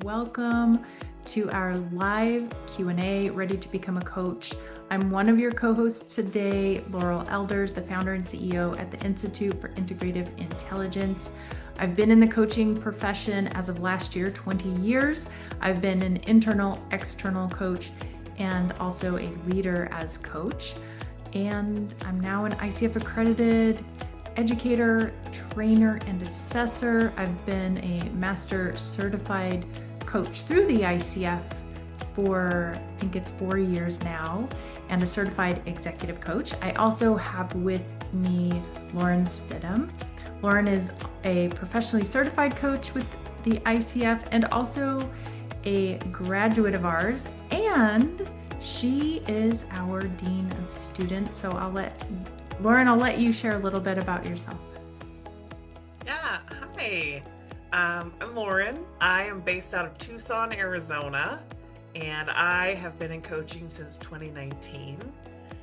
welcome to our live Q&A, Ready to Become a Coach. I'm one of your co-hosts today, Laurel Elders, the founder and CEO at the Institute for Integrative Intelligence. I've been in the coaching profession as of last year, 20 years. I've been an internal, external coach, and also a leader as coach. And I'm now an ICF accredited educator, trainer, and assessor. I've been a master certified coach through the ICF for, I think it's 4 years now, and a certified executive coach. I also have with me Lauren Stidham. Lauren is a professionally certified coach with the ICF and also a graduate of ours, and she is our Dean of Students. So Lauren, I'll let you share a little bit about yourself. Yeah, hi. I'm Lauren. I am based out of Tucson, Arizona, and I have been in coaching since 2019.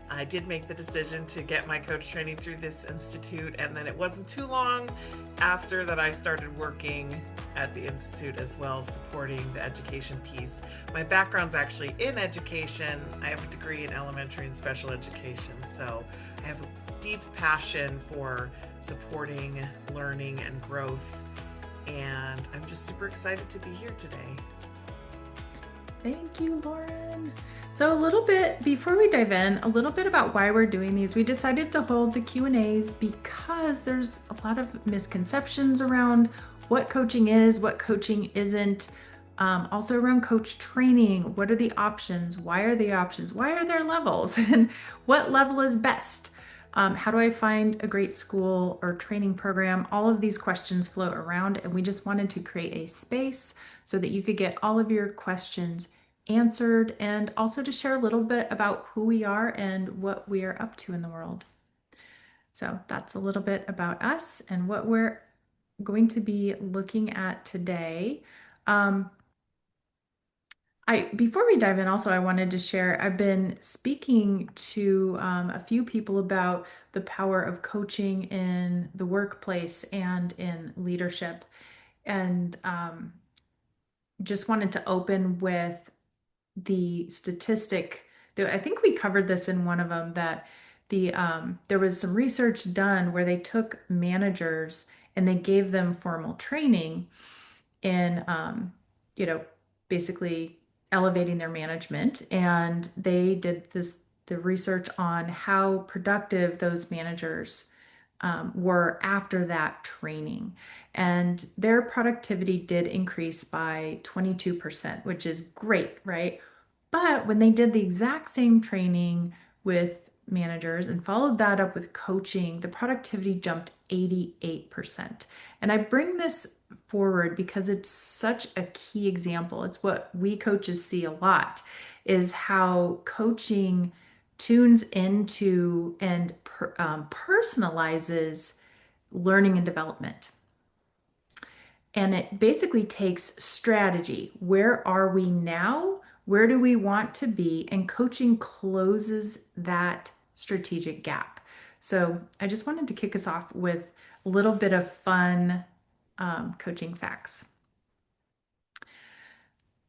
I did make the decision to get my coach training through this institute, and then it wasn't too long after that I started working at the institute as well, supporting the education piece. My background's actually in education. I have a degree in elementary and special education, so I have a deep passion for supporting learning and growth, and I'm just super excited to be here today. Thank you, Lauren. So a little bit, before we dive in, a little bit about why we're doing these. We decided to hold the Q&As because there's a lot of misconceptions around what coaching is, what coaching isn't, also around coach training. What are the options? Why are the options? Why are there levels? And what level is best? How do I find a great school or training program? All of these questions float around, and we just wanted to create a space so that you could get all of your questions answered, and also to share a little bit about who we are and what we are up to in the world. So that's a little bit about us and what we're going to be looking at today. Before we dive in, also, I wanted to share, I've been speaking to a few people about the power of coaching in the workplace and in leadership. And just wanted to open with the statistic that I think we covered this in one of them, that there was some research done where they took managers and they gave them formal training in, basically elevating their management. And they did the research on how productive those managers were after that training. And their productivity did increase by 22%, which is great, right? But when they did the exact same training with managers and followed that up with coaching, the productivity jumped 88%. And I bring this forward because it's such a key example. It's what we coaches see a lot, is how coaching tunes into and personalizes learning and development. And it basically takes strategy. Where are we now? Where do we want to be? And coaching closes that strategic gap. So I just wanted to kick us off with a little bit of fun coaching facts.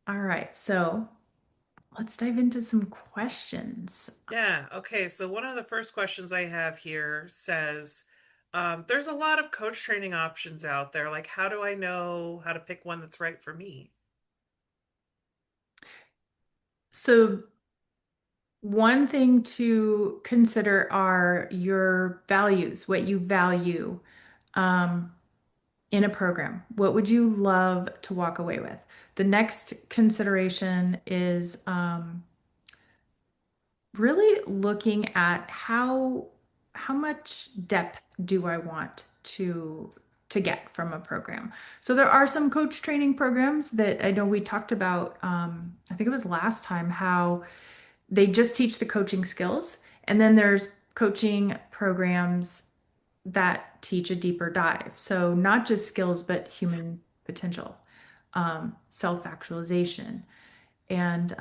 All right, so let's dive into some questions. Yeah, okay. So one of the first questions I have here says, there's a lot of coach training options out there. Like, how do I know how to pick one that's right for me? So one thing to consider are your values, what you value um, in a program. What would you love to walk away with? The next consideration is really looking at how much depth do I want to get from a program. So there are some coach training programs that I know we talked about. I think it was last time, how they just teach the coaching skills, and then there's coaching programs that teach a deeper dive. So not just skills, but human potential, self-actualization, and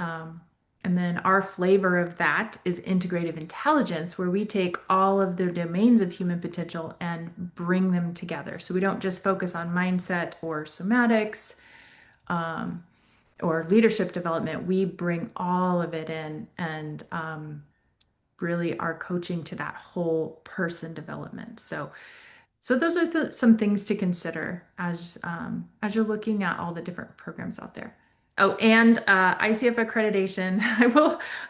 and then our flavor of that is integrative intelligence, where we take all of the domains of human potential and bring them together. So we don't just focus on mindset or somatics. or leadership development, we bring all of it in and really are coaching to that whole person development. So those are some things to consider as you're looking at all the different programs out there. Oh, and ICF accreditation.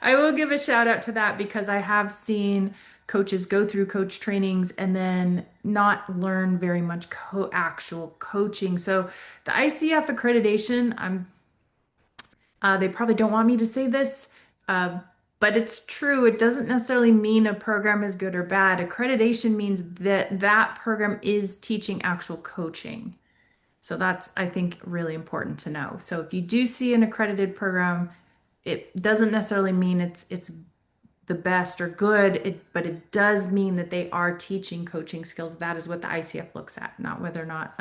I will give a shout out to that because I have seen coaches go through coach trainings and then not learn very much actual coaching. So the ICF accreditation, they probably don't want me to say this, uh, but it's true. It doesn't necessarily mean a program is good or bad. Accreditation means that that program is teaching actual coaching. So that's, I think, really important to know. So if you do see an accredited program, it doesn't necessarily mean it's the best or good, but it does mean that they are teaching coaching skills. That is what the ICF looks at, not whether or not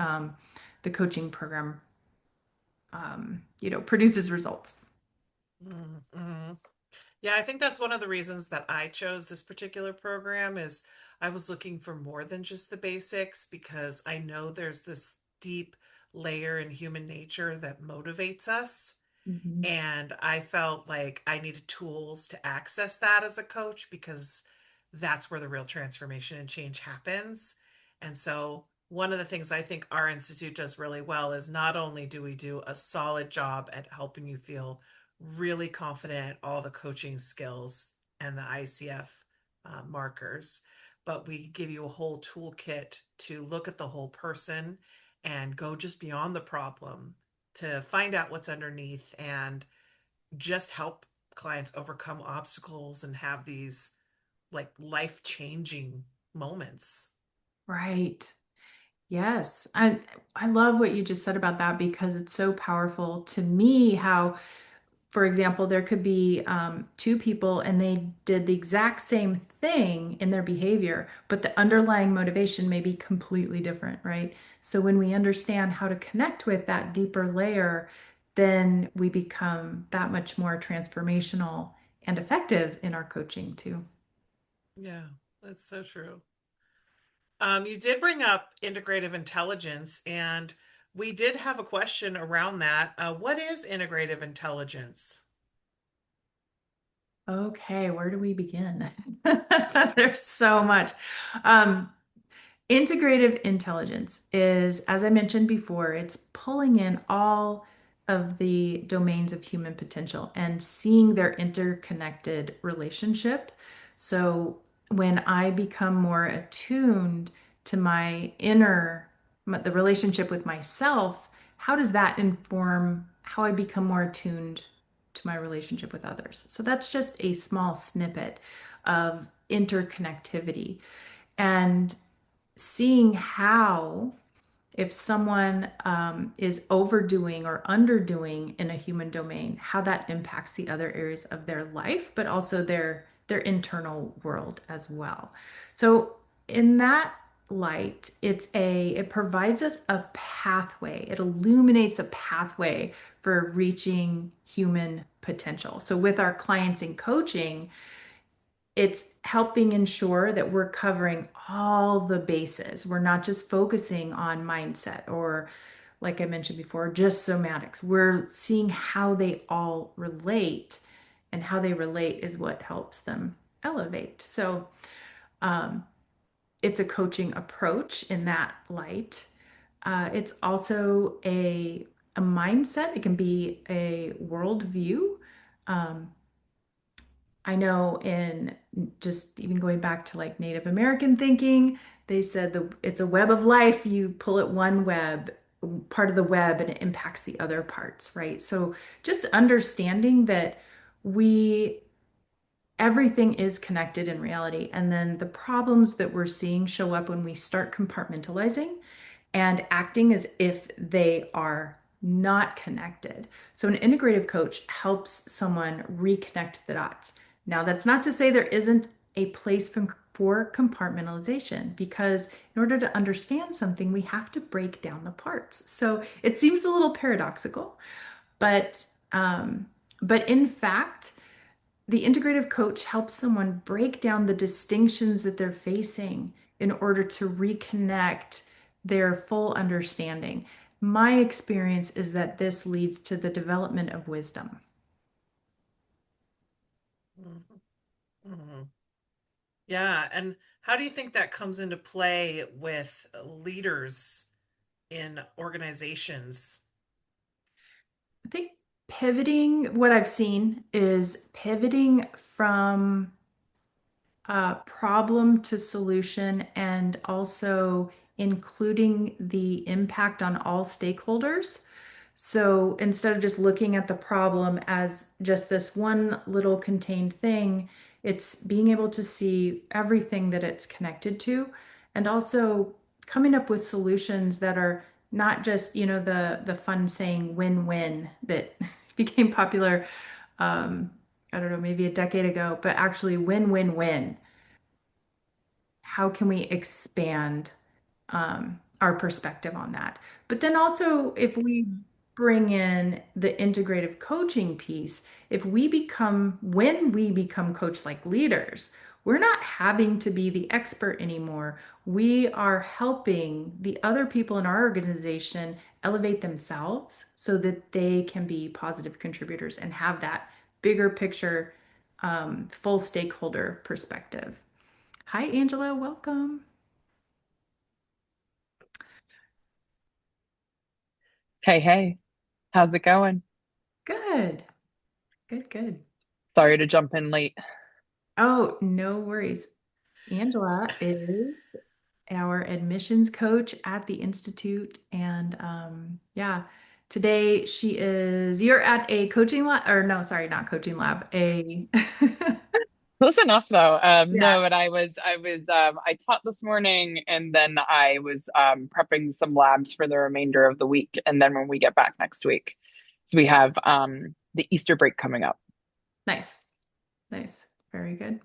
the coaching program, produces results. Mm-hmm. Yeah, I think that's one of the reasons that I chose this particular program is I was looking for more than just the basics because I know there's this deep layer in human nature that motivates us. Mhm. And I felt like I needed tools to access that as a coach because that's where the real transformation and change happens. And so, one of the things I think our institute does really well is not only do we do a solid job at helping you feel really confident at all the coaching skills and the ICF markers, but we give you a whole toolkit to look at the whole person and go just beyond the problem to find out what's underneath and just help clients overcome obstacles and have these like life-changing moments. Right. Yes. I love what you just said about that because it's so powerful to me how, for example, there could be two people and they did the exact same thing in their behavior, but the underlying motivation may be completely different, right? So when we understand how to connect with that deeper layer, then we become that much more transformational and effective in our coaching too. Yeah, that's so true. You did bring up integrative intelligence, and we did have a question around that. What is integrative intelligence? Okay, where do we begin? There's so much. Um, Integrative intelligence is, as I mentioned before, it's pulling in all of the domains of human potential and seeing their interconnected relationship. So when I become more attuned to my inner, the relationship with myself, how does that inform how I become more attuned to my relationship with others? So that's just a small snippet of interconnectivity. And seeing how if someone is overdoing or underdoing in a human domain, how that impacts the other areas of their life, but also their internal world as well. So in that light, it provides us a pathway. It illuminates a pathway for reaching human potential. So with our clients in coaching, it's helping ensure that we're covering all the bases. We're not just focusing on mindset or, like I mentioned before, just somatics. We're seeing how they all relate, and how they relate is what helps them elevate. So, um, it's a coaching approach in that light. It's also a mindset, it can be a worldview. Um, I know in just even going back to like Native American thinking, they said it's a web of life. You pull at one part of the web, and it impacts the other parts, right? So just understanding that we everything is connected in reality. And then the problems that we're seeing show up when we start compartmentalizing and acting as if they are not connected. So, an integrative coach helps someone reconnect the dots. Now, that's not to say there isn't a place for compartmentalization, because in order to understand something, we have to break down the parts. So, it seems a little paradoxical, but but in fact, the integrative coach helps someone break down the distinctions that they're facing in order to reconnect their full understanding. My experience is that this leads to the development of wisdom. Mhm. Mhm. Yeah, and how do you think that comes into play with leaders in organizations? I think pivoting, what I've seen is pivoting from problem to solution and also including the impact on all stakeholders. So instead of just looking at the problem as just this one little contained thing, it's being able to see everything that it's connected to and also coming up with solutions that are not just, the fun saying win-win that became popular I don't know, maybe a decade ago, but actually win-win-win. How can we expand our perspective on that? But then also, if we bring in the integrative coaching piece, when we become coach like leaders, we're not having to be the expert anymore. We are helping the other people in our organization elevate themselves so that they can be positive contributors and have that bigger picture, full stakeholder perspective. Hi, Angela. Welcome. Hey, hey, how's it going? Good. Good, good. Sorry to jump in late. Oh, no worries. Angela is our admissions coach at the Institute. And yeah, today you're at a coaching lab, or no, sorry, not coaching lab, Close enough though. yeah, No, but I taught this morning and then I was prepping some labs for the remainder of the week. And then when we get back next week, so we have the Easter break coming up. nice, nice. Very good.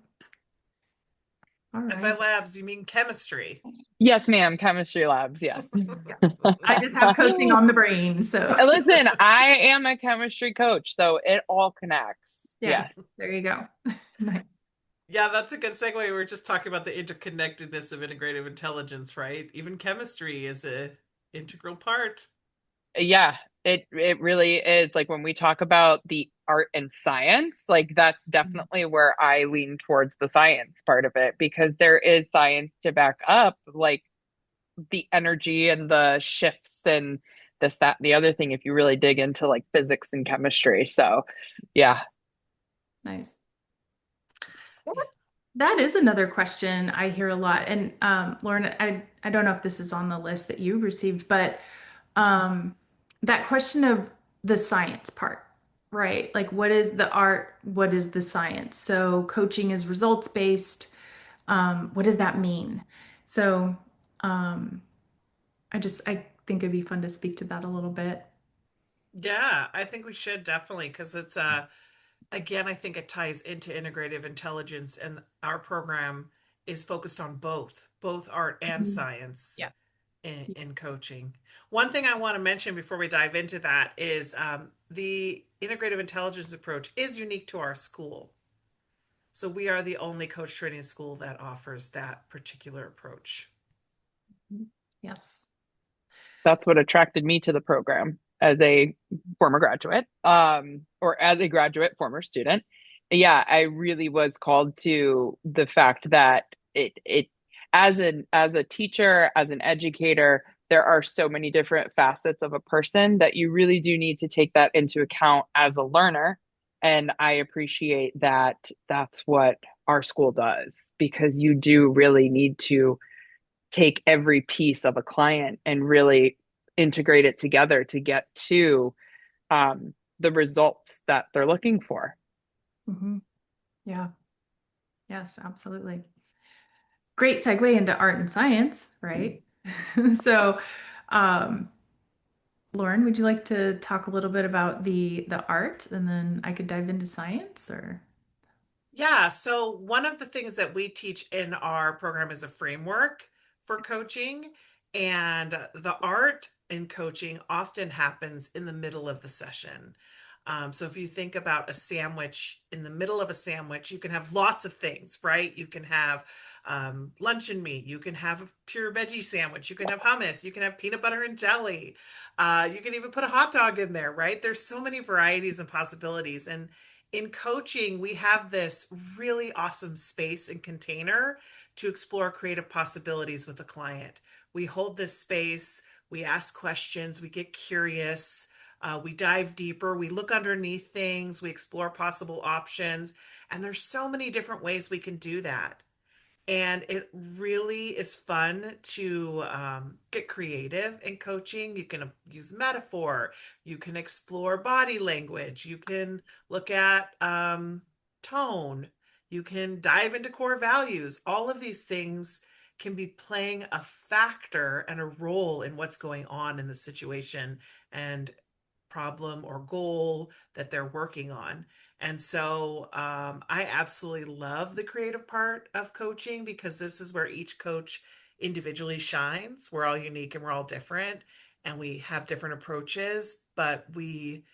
All And by right. labs, you mean chemistry. Yes, ma'am, chemistry labs, yes. Yeah. I just have coaching on the brain. So Listen, I am a chemistry coach, so it all connects. yeah, Yes. there you go. Nice. Yeah, that's a good segue. We were just talking about the interconnectedness of integrative intelligence, right? Even chemistry is a integral part. Yeah, it really is. Like when we talk about the art and science, like that's definitely where I lean towards the science part of it because there is science to back up like the energy and the shifts and this, that, and the other thing if you really dig into like physics and chemistry. So, yeah. Nice. Yeah. That is another question I hear a lot. And Lauren, I don't know if this is on the list that you received, but um, that question of the science part, right? Like, what is the art? What is the science? So, coaching is results based. What does that mean? So, um, I think it'd be fun to speak to that a little bit. Yeah, I think we should definitely because it's again, I think it ties into integrative intelligence and our program is focused on both art and Mhm. science Yeah. in coaching. One thing I want to mention before we dive into that is the integrative intelligence approach is unique to our school. So we are the only coach training school that offers that particular approach. Yes. That's what attracted me to the program as a former graduate, or as a graduate former student. Yeah, I really was called to the fact that it as a teacher, as an educator, there are so many different facets of a person that you really do need to take that into account as a learner. And I appreciate that that's what our school does because you do really need to take every piece of a client and really integrate it together to get to the results that they're looking for. Hmm. Yeah. Yes, absolutely. Great segue into art and science, right? So, um, Lauren, would you like to talk a little bit about the art and then I could dive into science or? Yeah, so one of the things that we teach in our program is a framework for coaching, and the art in coaching often happens in the middle of the session. So if you think about a sandwich, in the middle of a sandwich, you can have lots of things, right? You can have luncheon meat, you can have a pure veggie sandwich, you can have hummus, you can have peanut butter and jelly. You can even put a hot dog in there, right? There's so many varieties and possibilities. And in coaching, we have this really awesome space and container to explore creative possibilities with a client. We hold this space, we ask questions, we get curious, we dive deeper, we look underneath things, we explore possible options, and there's so many different ways we can do that. And it really is fun to get creative in coaching. You can use metaphor, you can explore body language, you can look at tone, you can dive into core values. All of these things can be playing a factor and a role in what's going on in the situation and problem or goal that they're working on. And so I absolutely love the creative part of coaching because this is where each coach individually shines. We're all unique and we're all different and we have different approaches, but we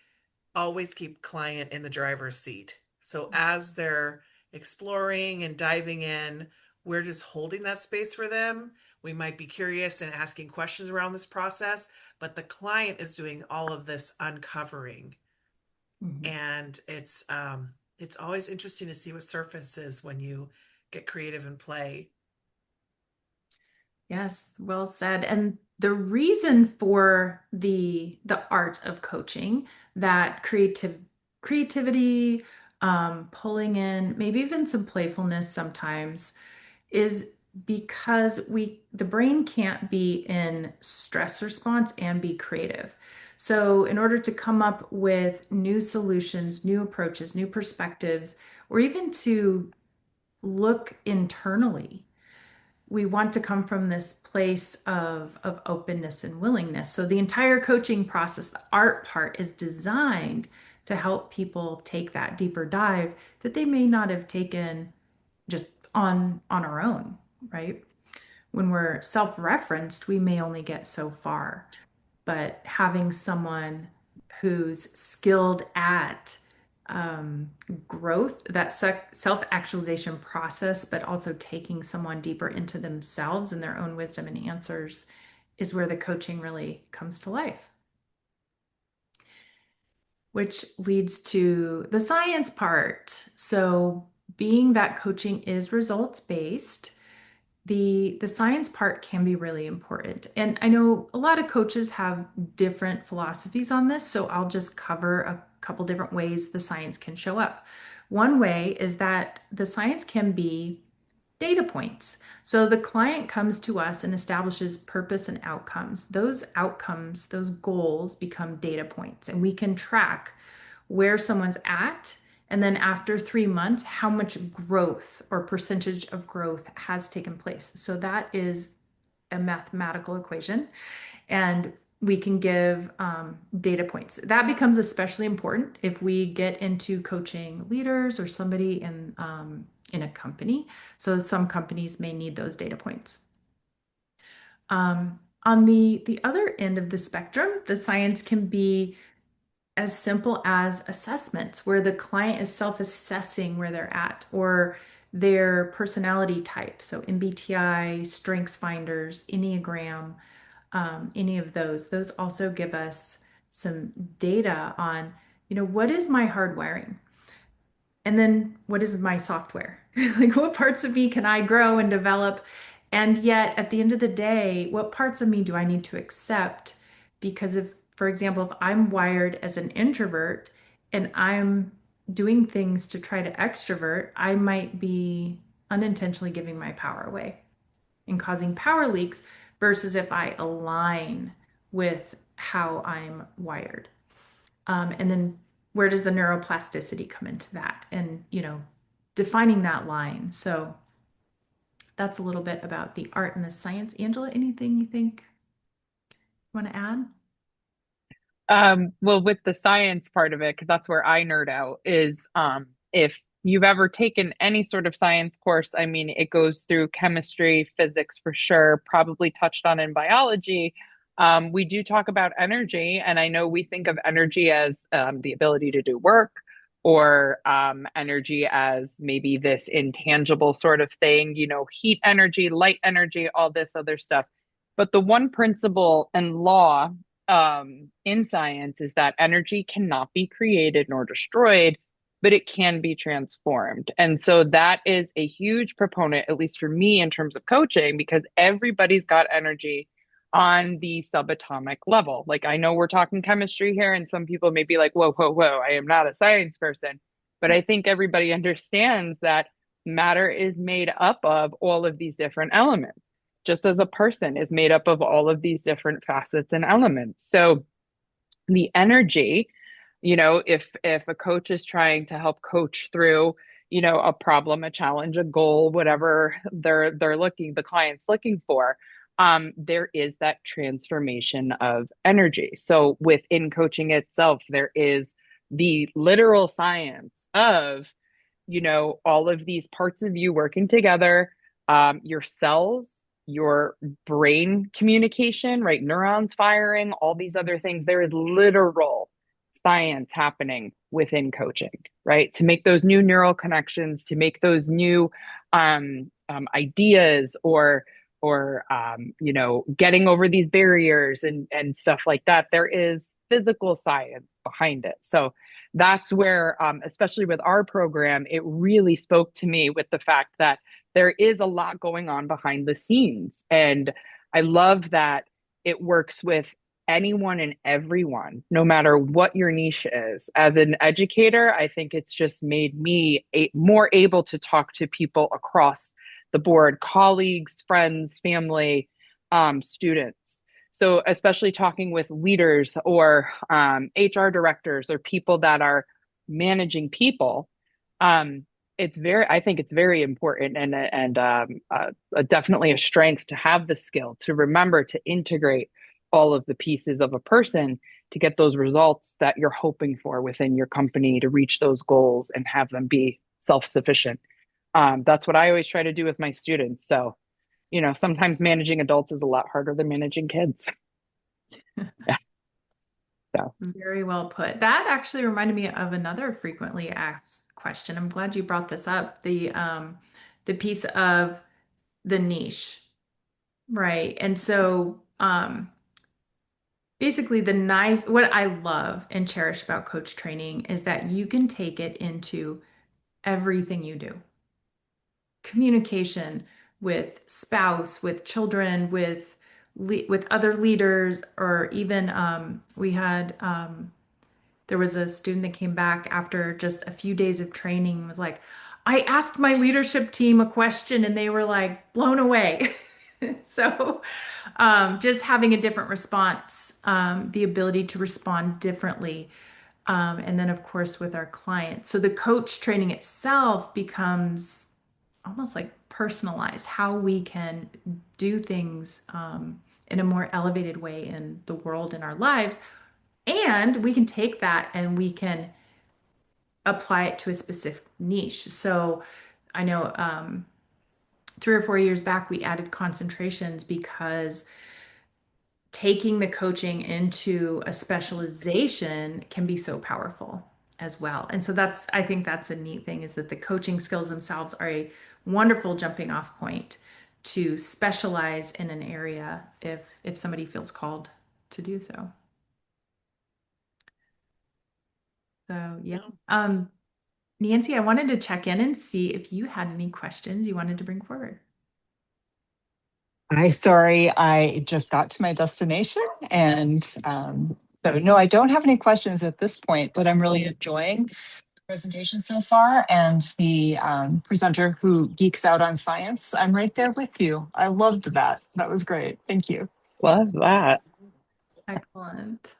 always keep client in the driver's seat. So as they're exploring and diving in, we're just holding that space for them. We might be curious and asking questions around this process, but the client is doing all of this uncovering. Mhm. And it's always interesting to see what surfaces when you get creative and play. Yes, well said. And the reason for the art of coaching, that creativity, pulling in maybe even some playfulness sometimes, is because the brain can't be in stress response and be creative. So in order to come up with new solutions, new approaches, new perspectives, or even to look internally, we want to come from this place of openness and willingness. So the entire coaching process, the art part, is designed to help people take that deeper dive that they may not have taken just on our own, right? When we're self-referenced, we may only get so far, but having someone who's skilled at growth, that self-actualization process, but also taking someone deeper into themselves and their own wisdom and answers is where the coaching really comes to life. Which leads to the science part. So, being that coaching is results based, the science part can be really important. And I know a lot of coaches have different philosophies on this, so I'll just cover a couple different ways the science can show up. One way is that the science can be data points. So the client comes to us and establishes purpose and outcomes. Those outcomes, those goals become data points, and we can track where someone's at. And then after 3 months, how much growth or percentage of growth has taken place. So that is a mathematical equation. And we can give data points. That becomes especially important if we get into coaching leaders or somebody in a company. So some companies may need those data points. On the other end of the spectrum, the science can be as simple as assessments where the client is self-assessing where they're at or their personality type. So MBTI, Strengths Finders, Enneagram, any of those also give us some data on, what is my hardwiring? And then what is my software? Like what parts of me can I grow and develop? And yet at the end of the day, what parts of me do I need to accept? Because if, for example, if I'm wired as an introvert and I'm doing things to try to extrovert, I might be unintentionally giving my power away and causing power leaks versus if I align with how I'm wired. And then where does the neuroplasticity come into that? And, defining that line. So that's a little bit about the art and the science. Angela, anything you think you want to add? Well, with the science part of it, because that's where I nerd out, is if you've ever taken any sort of science course, I mean, it goes through chemistry, physics for sure, probably touched on in biology. We do talk about energy, and I know we think of energy as the ability to do work, or energy as maybe this intangible sort of thing, heat energy, light energy, all this other stuff. But the one principle and law in science is that energy cannot be created nor destroyed, but it can be transformed. And so that is a huge proponent, at least for me, in terms of coaching, because everybody's got energy on the subatomic level. Like, I know we're talking chemistry here, and some people may be like, whoa, whoa, whoa, I am not a science person. But I think everybody understands that matter is made up of all of these different elements, just as a person is made up of all of these different facets and elements. So the energy, if a coach is trying to help coach through, a problem, a challenge, a goal, whatever the client's looking for, there is that transformation of energy. So within coaching itself, there is the literal science of, all of these parts of you working together, your cells, your brain communication, right? Neurons firing, all these other things. There is literal science happening within coaching, right? To make those new neural connections, to make those new ideas, or getting over these barriers and stuff like that. There is physical science behind it. So that's where, especially with our program, it really spoke to me with the fact that there is a lot going on behind the scenes. And I love that it works with anyone and everyone, no matter what your niche is. As an educator, I think it's just made me more able to talk to people across the board, colleagues, friends, family, students. So, especially talking with leaders or HR directors or people that are managing people, I think it's very important and definitely a strength to have the skill to remember to integrate all of the pieces of a person to get those results that you're hoping for within your company, to reach those goals and have them be self-sufficient. That's what I always try to do with my students. So, sometimes managing adults is a lot harder than managing kids. Yeah. So, Very well put. That actually reminded me of another frequently asked question. I'm glad you brought this up. The piece of the niche, right? And so basically what I love and cherish about coach training is that you can take it into everything you do. Communication with spouse, with children, with other leaders, or even there was a student that came back after just a few days of training and was like, I asked my leadership team a question and they were like blown away. So, just having a different response, the ability to respond differently. And then, of course, with our clients. So the coach training itself becomes almost like personalized, how we can do things in a more elevated way in the world, in our lives. And we can take that and we can apply it to a specific niche. So I know 3 or 4 years back, we added concentrations because taking the coaching into a specialization can be so powerful as well. And so I think that's a neat thing, is that the coaching skills themselves are a wonderful jumping off point to specialize in an area if somebody feels called to do so. So yeah. Nancy, I wanted to check in and see if you had any questions you wanted to bring forward. Hi, sorry, I just got to my destination. And so, no, I don't have any questions at this point, but I'm really enjoying the presentation so far. And the presenter who geeks out on science, I'm right there with you. I loved that. That was great. Thank you. love that. Excellent.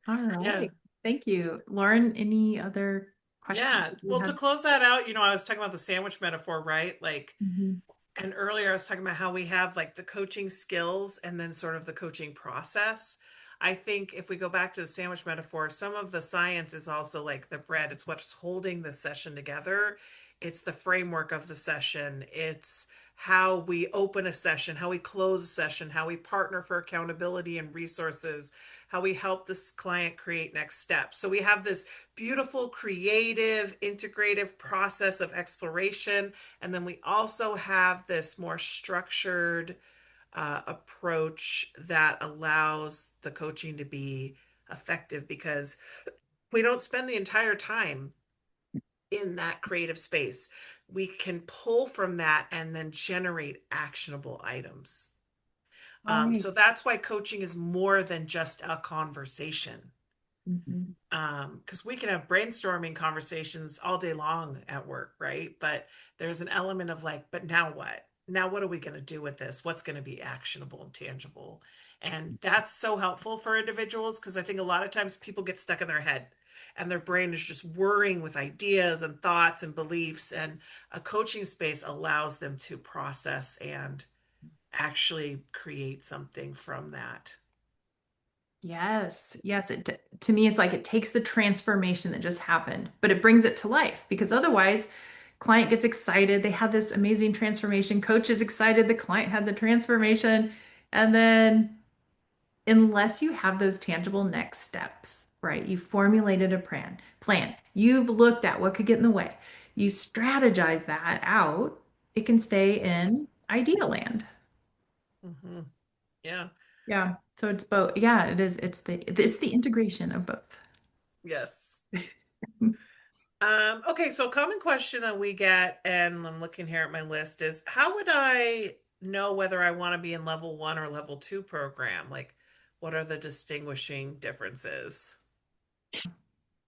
All right. Yeah. Thank you. Lauren, any other questions? Yeah. Well, to close that out, I was talking about the sandwich metaphor, right? Like, Mhm. and earlier I was talking about how we have like the coaching skills and then sort of the coaching process. I think if we go back to the sandwich metaphor, some of the science is also like the bread. It's what's holding the session together. It's the framework of the session. It's how we open a session, how we close a session, how we partner for accountability and resources, how we help this client create next steps. So we have this beautiful, creative, integrative process of exploration. And then we also have this more structured approach that allows the coaching to be effective because we don't spend the entire time in that creative space. We can pull from that and then generate actionable items. Right. So that's why coaching is more than just a conversation. Mhm. Because we can have brainstorming conversations all day long at work, right? But there's an element of like, but now what? Now what are we going to do with this? What's going to be actionable and tangible? And that's so helpful for individuals because I think a lot of times people get stuck in their head and their brain is just whirring with ideas and thoughts and beliefs. And a coaching space allows them to process and actually create something from that. Yes, yes. To me, it's like it takes the transformation that just happened, but it brings it to life because otherwise, client gets excited. They had this amazing transformation. Coach is excited. The client had the transformation, and then unless you have those tangible next steps, right? You formulated a plan. You've looked at what could get in the way. You strategize that out. It can stay in idea land. Mm-hmm. Yeah. Yeah. So it's both. Yeah, it is. It's the integration of both. Yes. Okay, so a common question that we get, and I'm looking here at my list, is how would I know whether I want to be in level one or level two program? Like, what are the distinguishing differences?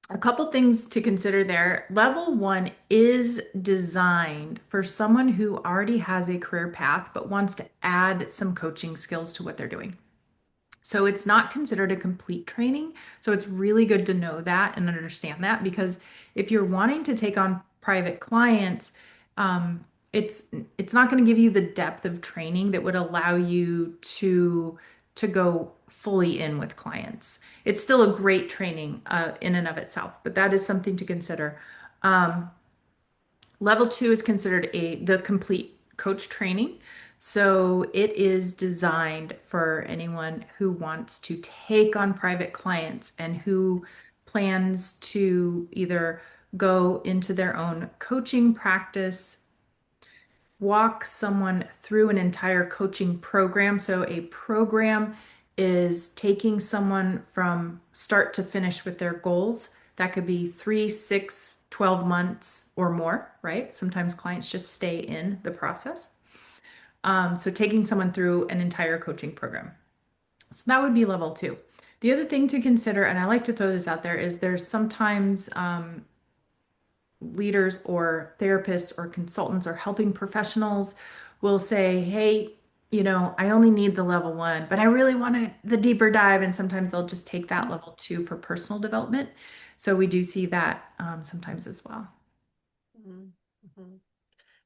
A couple things to consider there. Level one is designed for someone who already has a career path but wants to add some coaching skills to what they're doing. So it's not considered a complete training. So it's really good to know that and understand that because if you're wanting to take on private clients, um, it's it's not going to give you the depth of training that would allow you to go fully in with clients. It's still a great training in and of itself, but that is something to consider. Um, Level two is considered the complete coach training. So it is designed for anyone who wants to take on private clients and who plans to either go into their own coaching practice, walk someone through an entire coaching program. So a program is taking someone from start to finish with their goals. That could be 3, 6, 12 months or more, right? Sometimes clients just stay in the process. So taking someone through an entire coaching program. So that would be level two. The other thing to consider, and I like to throw this out there, is there's sometimes leaders or therapists or consultants or helping professionals will say, hey, I only need the level one, but I really want the deeper dive. And sometimes they'll just take that level two for personal development. So we do see that sometimes as well. Mhm, mhm.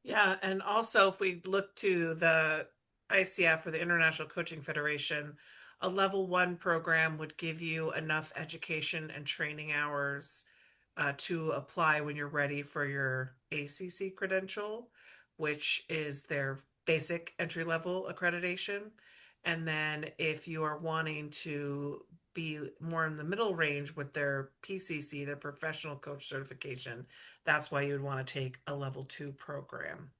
Yeah, and also if we look to the ICF or the International Coaching Federation, a level one program would give you enough education and training hours to apply when you're ready for your ACC credential, which is their basic entry level accreditation. And then if you are wanting to be more in the middle range with their PCC, their professional coach certification, that's why you would want to take a level two program.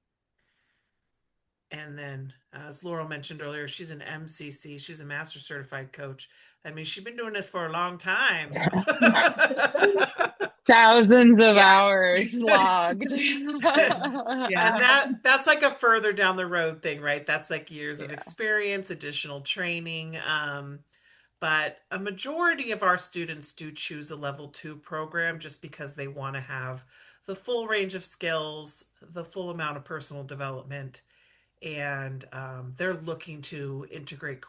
And then, as Laurel mentioned earlier, she's an MCC. She's a master certified coach. I mean, she's been doing this for a long time. Thousands of Yeah. hours logged. And Yeah. that's like a further down the road thing, right? That's like years of Yeah. experience, additional training. But a majority of our students do choose a level two program just because they want to have the full range of skills, the full amount of personal development, and they're looking to integrate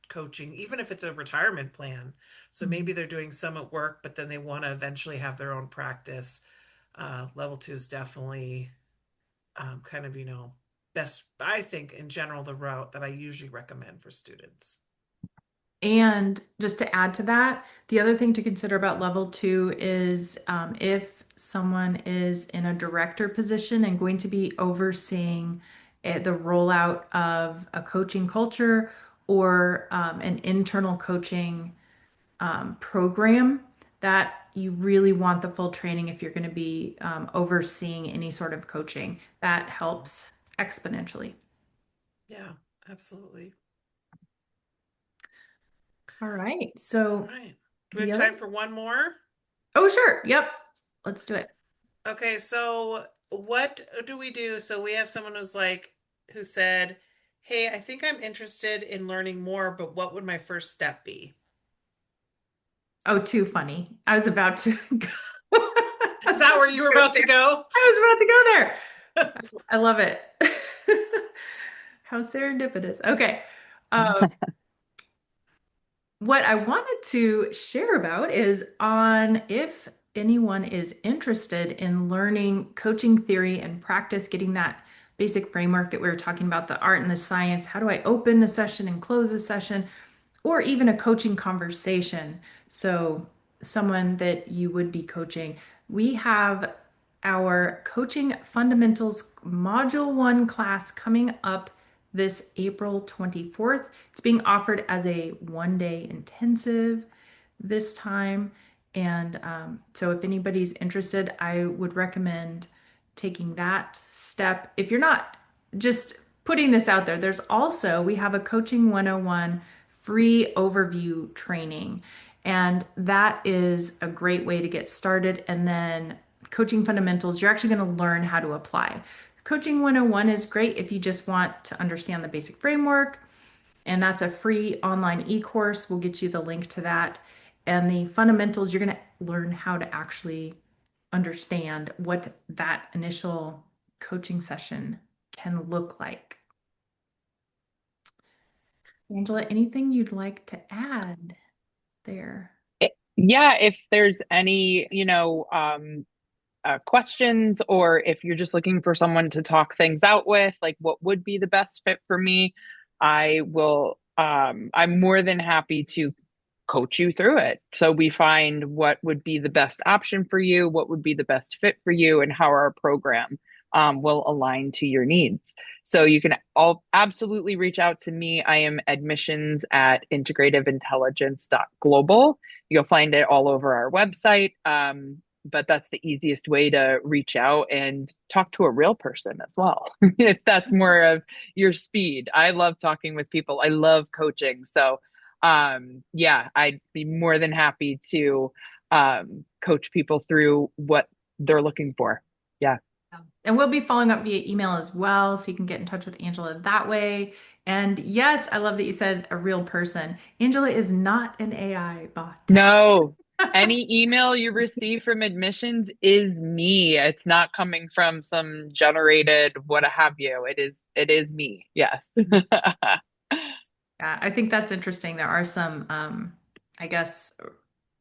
coaching, even if it's a retirement plan. So maybe Mhm. they're doing some at work, but then they want to eventually have their own practice. Level two is definitely kind of, best, I think, in general, the route that I usually recommend for students. And just to add to that, the other thing to consider about level two is if someone is in a director position and going to be overseeing the rollout of a coaching culture or an internal coaching program, that you really want the full training if you're going to be overseeing any sort of coaching. That helps exponentially. Yeah, absolutely. All right. All So right. Do we have time for one more? Oh, sure. Yep. Let's do it. Okay, so what do we do? So we have someone who said, "Hey, I think I'm interested in learning more, but what would my first step be?" Oh, too funny. I was about to go. Is that where you were about to go? I was about to go there. I love it. How serendipitous. Okay. What I wanted to share about is on if anyone is interested in learning coaching theory and practice, getting that basic framework that we were talking about, the art and the science. How do I open a session and close a session? Or even a coaching conversation. So, someone that you would be coaching. We have our Coaching Fundamentals Module 1 class coming up this April 24th. It's being offered as a 1-day intensive this time. And so, if anybody's interested, I would recommend taking that step. If you're not, just putting this out there, we have a Coaching 101 free overview training. And that is a great way to get started. And then Coaching Fundamentals, you're actually going to learn how to apply. Coaching 101 is great if you just want to understand the basic framework. And that's a free online e-course. We'll get you the link to that. And the fundamentals, you're going to learn how to actually understand what that initial coaching session can look like. Angela, anything you'd like to add there? Yeah, if there's any, questions, or if you're just looking for someone to talk things out with, like what would be the best fit for me, I'm more than happy to coach you through it. So we find what would be the best option for you, what would be the best fit for you, and how our program will align to your needs. So you can all absolutely reach out to me. I am admissions at integrativeintelligence.global. You'll find it all over our website. But that's the easiest way to reach out and talk to a real person as well, if that's more of your speed. I love talking with people. I love coaching. So, yeah, I'd be more than happy to coach people through what they're looking for. Yeah. And we'll be following up via email as well, so you can get in touch with Angela that way. And yes, I love that you said a real person. Angela is not an AI bot. No, any email you receive from admissions is me. It's not coming from some generated what have you. It is me. Yes. Yeah, I think that's interesting. There are some, I guess,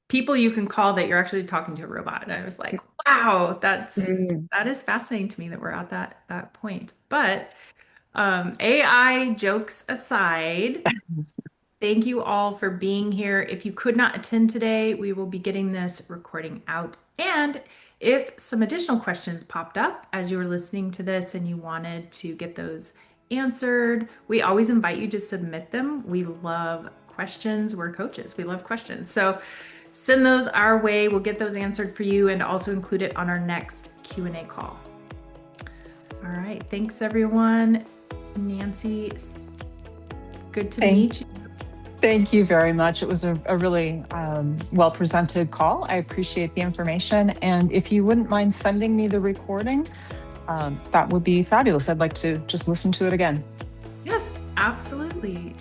people you can call that you're actually talking to a robot. And I was like, wow, that is fascinating to me that we're at that point. But AI jokes aside, thank you all for being here. If you could not attend today, we will be getting this recording out. And if some additional questions popped up as you were listening to this and you wanted to get those answered, we always invite you to submit them. We love questions. We're coaches. We love questions. So send those our way. We'll get those answered for you and also include it on our next Q&A call. All right. Thanks, everyone. Nancy, good to meet you. Thank you very much. It was a really well-presented call. I appreciate the information. And if you wouldn't mind sending me the recording, that would be fabulous. I'd like to just listen to it again. Yes, absolutely.